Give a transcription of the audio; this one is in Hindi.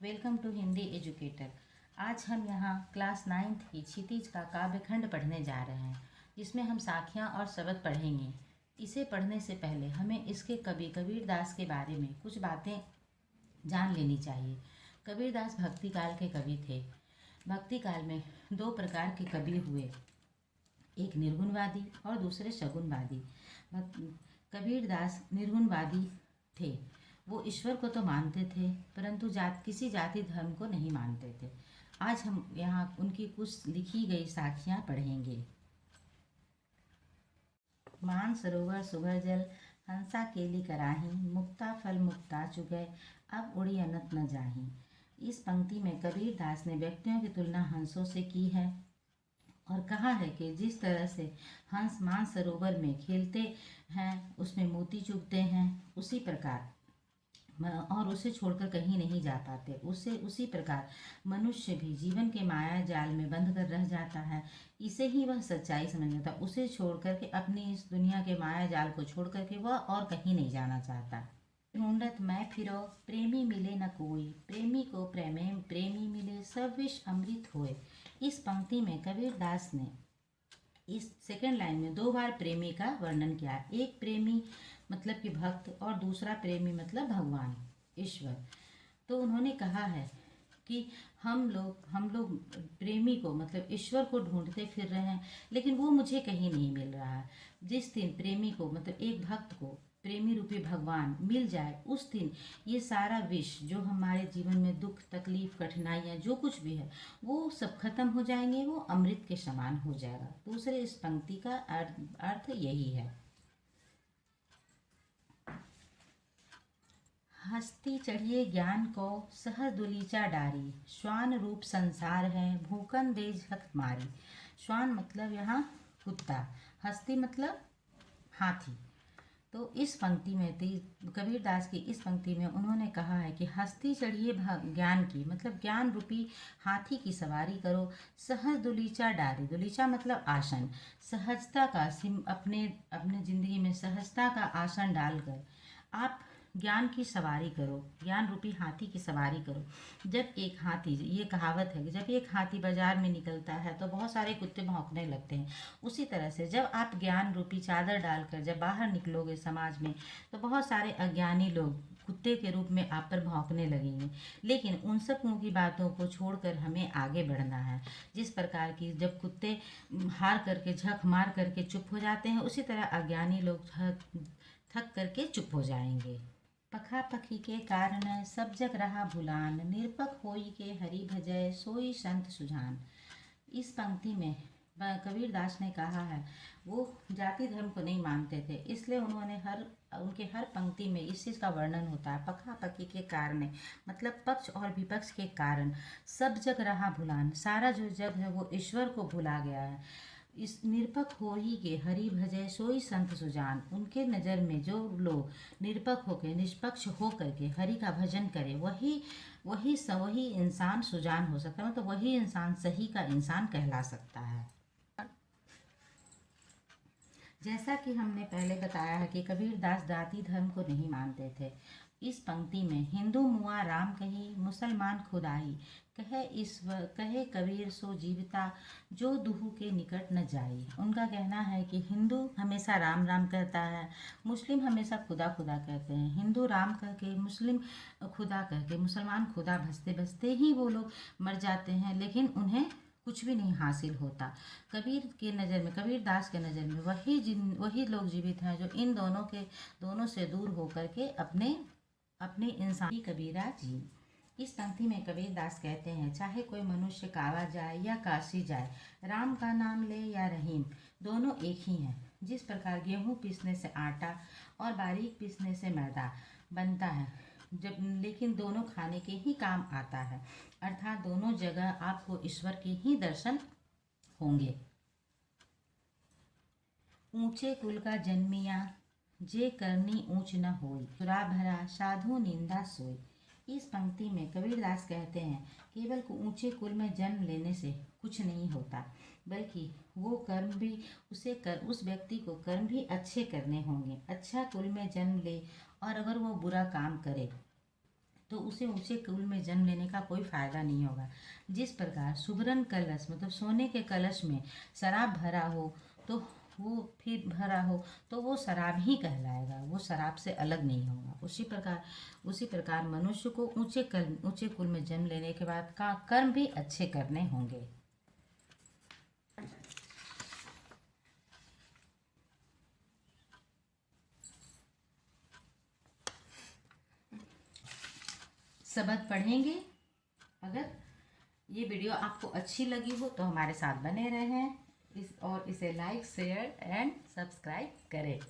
Welcome to Hindi educator. आज हम यहाँ क्लास 9th की क्षितिज का काव्यखंड पढ़ने जा रहे हैं, जिसमें हम साखियाँ और शब्द पढ़ेंगे। इसे पढ़ने से पहले हमें इसके कवि कबीरदास के बारे में कुछ बातें जान लेनी चाहिए। कबीरदास भक्ति काल के कवि थे। भक्ति काल में दो प्रकार के कवि हुए, एक निर्गुणवादी और दूसरे सगुणवादी। कबीरदास निर्गुणवादी थे। वो ईश्वर को तो मानते थे, परंतु किसी जाति धर्म को नहीं मानते थे। आज हम यहाँ उनकी कुछ लिखी गई साखियाँ पढ़ेंगे। मान सरोवर सुगर जल, हंसा केली कराही, मुक्ता फल मुक्ता चुगय, अब उड़ी अनंत न जाही। इस पंक्ति में कबीरदास ने व्यक्तियों की तुलना हंसों से की है और कहा है कि जिस तरह से हंस मान सरोवर में खेलते हैं, उसमें मोती चुगते हैं, उसी प्रकार और उसे छोड़कर कहीं नहीं जा पाते, उसी प्रकार मनुष्य भी जीवन के माया जाल में बंध कर रह जाता है। इसे ही वह सच्चाई समझता, उसे छोड़ करके अपनी इस दुनिया के माया जाल को छोड़ करके वह और कहीं नहीं जाना चाहता। ढूंढत मैं फिरो, प्रेमी मिले न कोई, प्रेमी को प्रेमी मिले, सब विष अमृत होए। इस पंक्ति में कबीरदास ने इस सेकंड लाइन में दो बार प्रेमी का वर्णन किया। एक प्रेमी मतलब कि भक्त और दूसरा प्रेमी मतलब भगवान ईश्वर। तो उन्होंने कहा है कि हम लोग प्रेमी को मतलब ईश्वर को ढूंढते फिर रहे हैं, लेकिन वो मुझे कहीं नहीं मिल रहा है। जिस दिन प्रेमी को मतलब एक भक्त को प्रेमी रूपी भगवान मिल जाए, उस दिन ये सारा विष जो हमारे जीवन में दुख तकलीफ कठिनाइयाँ जो कुछ भी है वो सब खत्म हो जाएंगे, वो अमृत के समान हो जाएगा। दूसरे इस पंक्ति का अर्थ यही है। हस्ती चढ़िए ज्ञान को, सहज दुलीचा डारी, श्वान रूप संसार है, भूकन दे झक मारी। श्वान मतलब यहाँ कुत्ता, हस्ती मतलब हाथी। तो इस पंक्ति में कबीरदास की इस पंक्ति में उन्होंने कहा है कि हस्ती चढ़िए ज्ञान की, मतलब ज्ञान रूपी हाथी की सवारी करो। सहज दुलीचा डारी, दुलीचा मतलब आसन, सहजता का अपने अपने जिंदगी में सहजता का आसन डालकर आप ज्ञान की सवारी करो, ज्ञान रूपी हाथी की सवारी करो। जब एक हाथी, ये कहावत है कि जब एक हाथी बाजार में निकलता है तो बहुत सारे कुत्ते भौंकने लगते हैं। उसी तरह से जब आप ज्ञान रूपी चादर डालकर जब बाहर निकलोगे समाज में, तो बहुत सारे अज्ञानी लोग कुत्ते के रूप में आप पर भौंकने लगेंगे। लेकिन उन सब की बातों को छोड़कर हमें आगे बढ़ना है। जिस प्रकार की जब कुत्ते हार करके झक मार करके चुप हो जाते हैं, उसी तरह अज्ञानी लोग थक करके चुप हो जाएंगे। पखा पखी के कारण सब जग रहा भुलान, निरपक होई के हरि भजय, सोई संत सुजान। इस पंक्ति में कबीरदास ने कहा है वो जाति धर्म को नहीं मानते थे, इसलिए उनके हर पंक्ति में इस चीज़ का वर्णन होता है। पखा पखी के कारण मतलब पक्ष और विपक्ष के कारण, सब जग रहा भुलान, सारा जो जग है वो ईश्वर को भुला गया है। इस निरपक हो ही के हरि भजय सोई संत सुजान, उनके नज़र में जो लोग निरपक होकर निष्पक्ष होकर के हरि का भजन करे, वही इंसान सुजान हो सकता है, मतलब वही इंसान सही का इंसान कहला सकता है। जैसा कि हमने पहले बताया है कि कबीरदास जाति धर्म को नहीं मानते थे। इस पंक्ति में हिंदू मुआ राम कही, मुसलमान खुदाई, कहे कबीर सो जीविता, जो दुहू के निकट न जाई। उनका कहना है कि हिंदू हमेशा राम राम कहता है, मुस्लिम हमेशा खुदा खुदा कहते हैं। हिंदू राम कह के, मुस्लिम खुदा कह के, मुसलमान खुदा भजते भजते ही वो लोग मर जाते हैं, लेकिन उन्हें कुछ भी नहीं हासिल होता। कबीरदास के नज़र में वही लोग जीवित हैं जो इन दोनों से दूर होकर के अपने इंसानी कबीरा जी। इस पंक्ति में कबीरदास कहते हैं, चाहे कोई मनुष्य कावा जाए या काशी जाए, राम का नाम ले या रहीम, दोनों एक ही हैं। जिस प्रकार गेहूँ पीसने से आटा और बारीक पीसने से मैदा बनता है, लेकिन दोनों खाने के ही काम आता है, अर्थात दोनों जगह आपको ईश्वर के ही दर्शन होंगे। ऊंचे कुल का जन्मिया, जे करनी ऊंच न होई, सुरा भरा साधु निंदा सोई। इस पंक्ति में कबीरदास कहते हैं, केवल ऊंचे कुल में जन्म लेने से कुछ नहीं होता, बल्कि वो कर्म भी उस व्यक्ति को कर्म भी अच्छे करने होंगे। अच्छा कुल में जन्म ले और अगर वो बुरा काम करे तो उसे ऊंचे कुल में जन्म लेने का कोई फायदा नहीं होगा। जिस प्रकार सुवर्ण कलश मतलब सोने के कलश में शराब भरा हो तो वो शराब ही कहलाएगा, वो शराब से अलग नहीं होगा। उसी प्रकार मनुष्य को ऊंचे कुल में जन्म लेने के बाद का कर्म भी अच्छे करने होंगे। सबक पढ़ेंगे। अगर ये वीडियो आपको अच्छी लगी हो तो हमारे साथ बने रहें और इसे लाइक शेयर एंड सब्सक्राइब करें।